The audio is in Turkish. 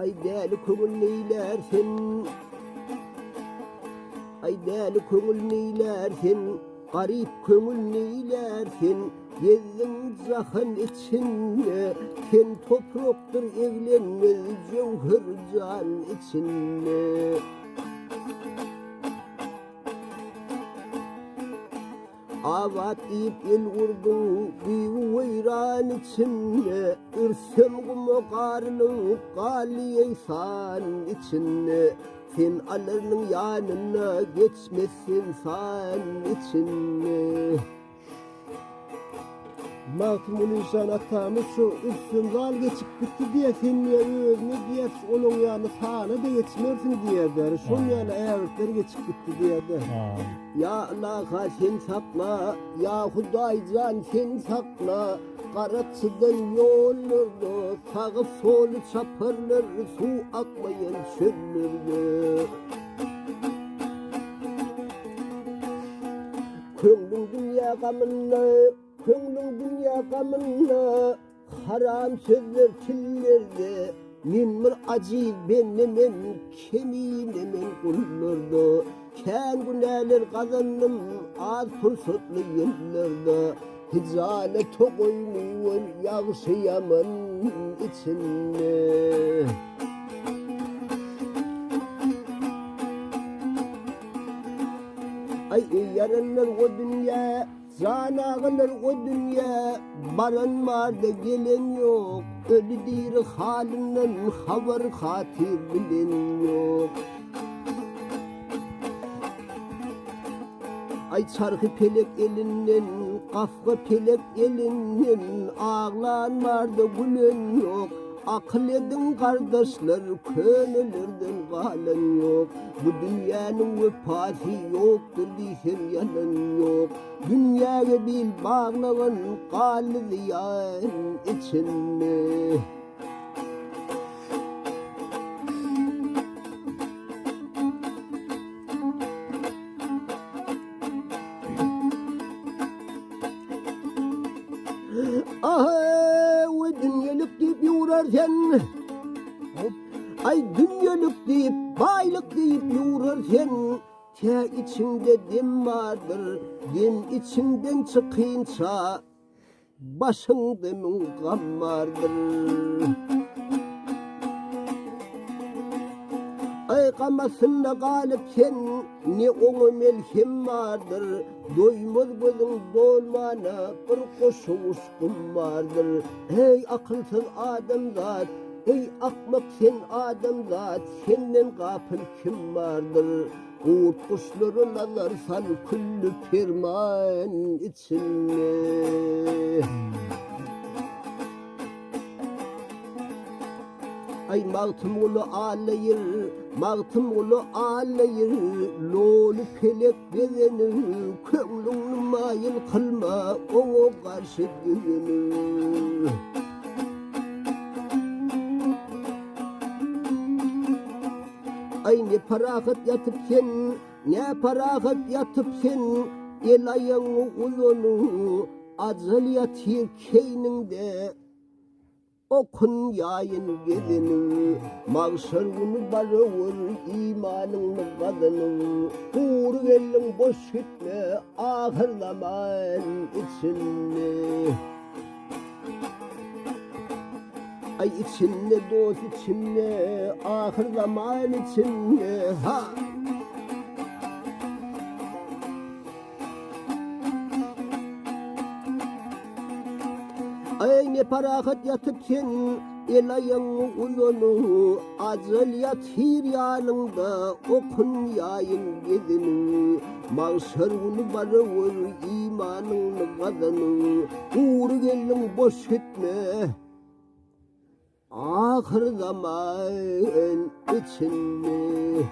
Ay deli köngül neylersin, ay deli köngül neylersin, garip köngül neylersin, gezdin zahın içinde, sen topraktır evlenmez cevher can içinde. Avat deyip el vurdun bir veyran içinde, ürsem kumu karnın kaliye san içinde, sen alırının yanına geçmesin san içinde. Mahtumul insan atamız şu üstün gal geçip gitti diye sen niye özünü diye onun yanı sana da geçmersin diye der. Şun yanı ayakları geçip gitti diye der. Ya Allah sen sakla, ya Huday can sen sakla. Karatsıdan yollardı, sağı solu çaparlar, su akmayan çöllerdi. Köngün dünya gamınla, köngün dünya gamınla, haram sözler tillerde, minmir acil bennemem, kemiğinemen kullardı. Ken güneler kazandım, az fırsatlı yıllarda, hicale tokoymuyor, yağışıyaman içinde. Ay yarınlar o dünya, zanağınlar o dünya, baran var da gelen yok, ölü değil halinden haber hatir bilen yok. Ay çarkı pelek elinden, kafka pelek elinden, ağlan var da gülen yok. Akıl edin kardeşler, könüllerden galen yok. Bu dünyanın vefası yoktur diysen yalan yok. Dünyaya bil bağlanan kalı ziyan içinde. Aha ve dünyalık deyip yoğurarken, ay dünyalık deyip baylık deyip yoğurarken, te içinde dem vardır, dem içinden çıkınca başın demin gam vardır. Ay kamasında galip sen, ne onu melhem vardır, doymaz gözün dolmana, bir koşu uskun vardır. Ey akılsız adamzat, ey akmak sen adamzat, senden gafil kim vardır? Uğut kuşların alarsan küllü firman içinde. Ay mağtım ulu ağlayır, mağtım ulu ağlayır, lolu pelek gezeni, kömlün mayıl kılma, onu karşı güvenir. Ay ne parahat yatıp sen, ne parahat yatıp sen, el ayağını uzunu, acıl yatır keyninde. Okun yayın gezini, mağşar bunu barıvır, imanını kadını. Uğur gelin boş gitme, ahir zaman içinde. Ay içinde dost içinde, ahir zaman içinde. Ha! Ay ne parahat yatıp sen, el ayağını uzunu, acıl yatır yanında, okun yayın gezini. Mağşar bunu barıvır, imanını kadını. Uğur gelin boş gitme, ahir zaman içinde.